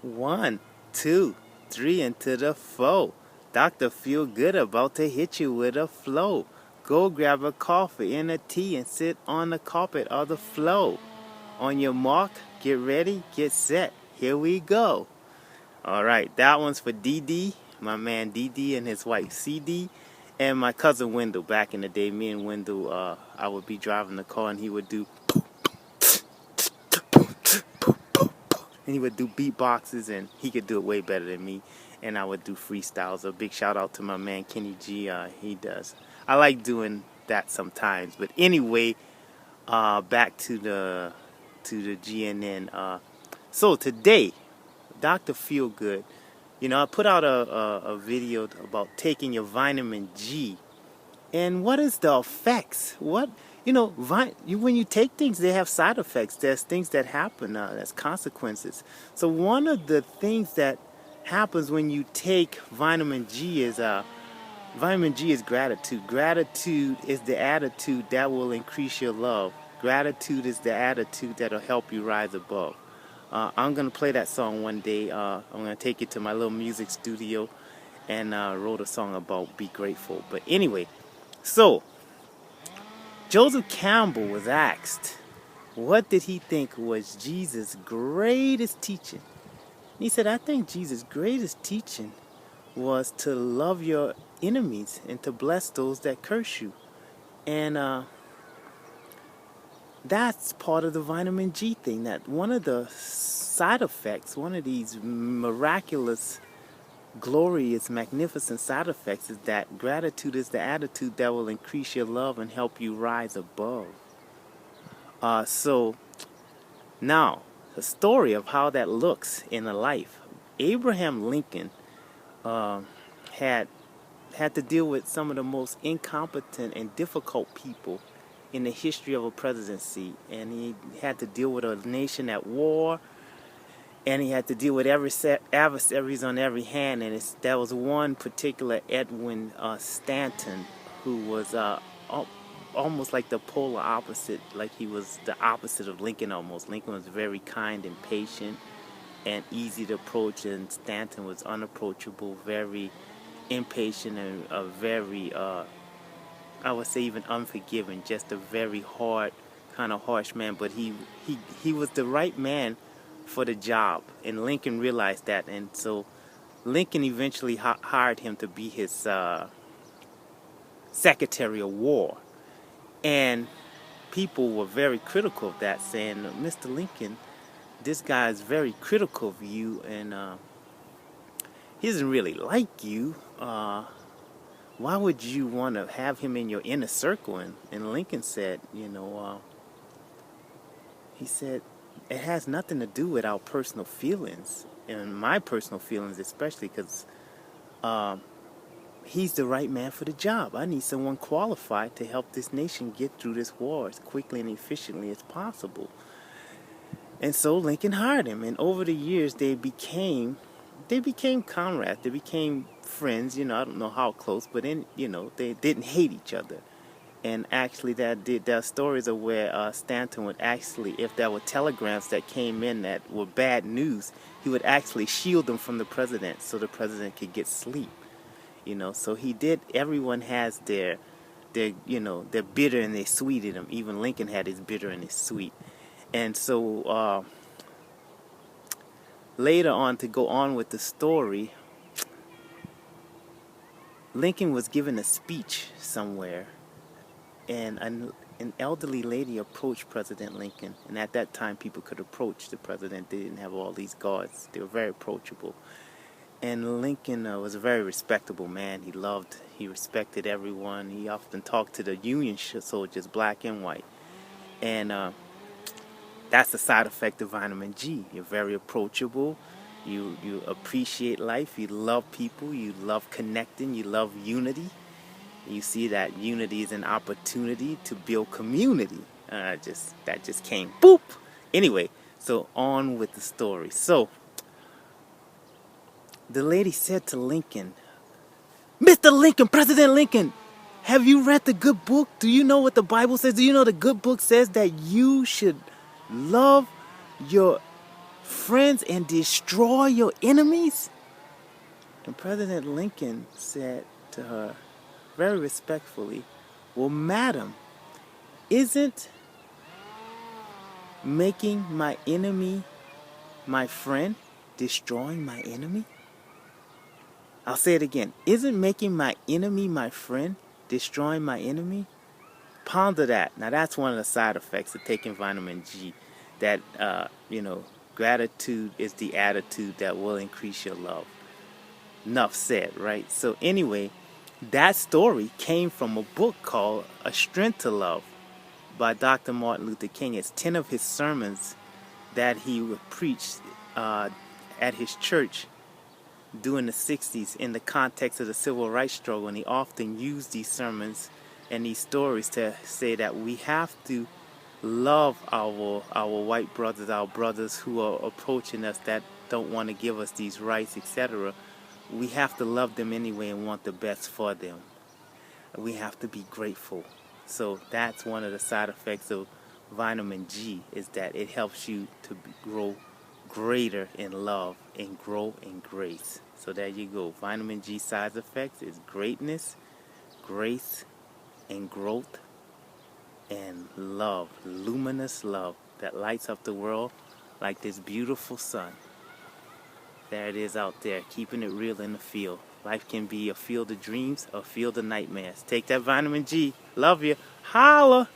1, 2, 3 into the 4. Dr. Feel Good about to hit you with a flow. Go grab a coffee and a tea and sit on the carpet of the flow. On your mark, get ready, get set. Here we go. Alright, that one's for DD, my man DD and his wife CD, and my cousin Wendell. Back in the day, me and Wendell, I would be driving the car and he would do and he would do beatboxes, and he could do it way better than me, and I would do freestyles. A big shout out to my man Kenny G. He does. I like doing that sometimes. But anyway, back to the GNN. So today, Dr. Feelgood, I put out a video about taking your vitamin G, and what is the effects? When you take things, they have side effects. There's things that happen. There's consequences. So one of the things that happens when you take vitamin G is gratitude. Gratitude is the attitude that will increase your love. Gratitude is the attitude that will help you rise above. I'm going to play that song one day. I'm going to take it to my little music studio and wrote a song about be grateful. But anyway, so Joseph Campbell was asked, what did he think was Jesus' greatest teaching? He said, I think Jesus' greatest teaching was to love your enemies and to bless those that curse you. And that's part of the vitamin G thing. That one of the side effects, one of these miraculous, glorious, magnificent side effects is that gratitude is the attitude that will increase your love and help you rise above. So now, the story of how that looks in a life. Abraham Lincoln had to deal with some of the most incompetent and difficult people in the history of a presidency, and he had to deal with a nation at war, and he had to deal with adversaries on every hand. And there was one particular Edwin Stanton who was almost like the polar opposite, like he was the opposite of Lincoln almost. Lincoln was very kind and patient and easy to approach, and Stanton was unapproachable, very impatient, and a very, I would say even unforgiving, just a very hard, kind of harsh man. But he was the right man for the job, and Lincoln realized that, and so Lincoln eventually hired him to be his Secretary of War. And people were very critical of that, saying, Mr. Lincoln, this guy is very critical of you, and he doesn't really like you. Why would you want to have him in your inner circle? And Lincoln said, he said, it has nothing to do with our personal feelings, and my personal feelings especially, because he's the right man for the job. I need someone qualified to help this nation get through this war as quickly and efficiently as possible. And so Lincoln hired him, and over the years they became comrades. They became friends. I don't know how close, but they didn't hate each other. And actually, there are stories of where Stanton would actually, if there were telegrams that came in that were bad news, he would actually shield them from the president so the president could get sleep. So he did. Everyone has their bitter and their sweet in them. Even Lincoln had his bitter and his sweet. And so later on, to go on with the story, Lincoln was given a speech somewhere, and an elderly lady approached President Lincoln. And at that time, people could approach the president. They didn't have all these guards. They were very approachable. And Lincoln was a very respectable man. He respected everyone. He often talked to the Union soldiers, black and white. And that's the side effect of vitamin G. You're very approachable. You appreciate life. You love people. You love connecting. You love unity. You see that unity is an opportunity to build community. That just came boop. Anyway, so on with the story. So the lady said to Lincoln, Mr. Lincoln, President Lincoln, have you read the good book? Do you know what the Bible says? Do you know the good book says that you should love your friends and destroy your enemies? And President Lincoln said to her, very respectfully, well, madam, isn't making my enemy my friend destroying my enemy? I'll say it again. Isn't making my enemy my friend destroying my enemy? Ponder that. Now, that's one of the side effects of taking vitamin G. That, gratitude is the attitude that will increase your love. Enough said, right? So anyway, that story came from a book called A Strength to Love by Dr. Martin Luther King. It's 10 of his sermons that he would preach at his church during the 60s in the context of the civil rights struggle. And he often used these sermons and these stories to say that we have to love our white brothers, our brothers who are approaching us that don't want to give us these rights, etc. We have to love them anyway and want the best for them. We have to be grateful. So that's one of the side effects of vitamin G, is that it helps you to grow greater in love and grow in grace. So there you go. Vitamin G side effects is greatness, grace, and growth, and love, luminous love that lights up the world like this beautiful sun. There it is out there, keeping it real in the field. Life can be a field of dreams, a field of nightmares. Take that vitamin G. Love you. Holla!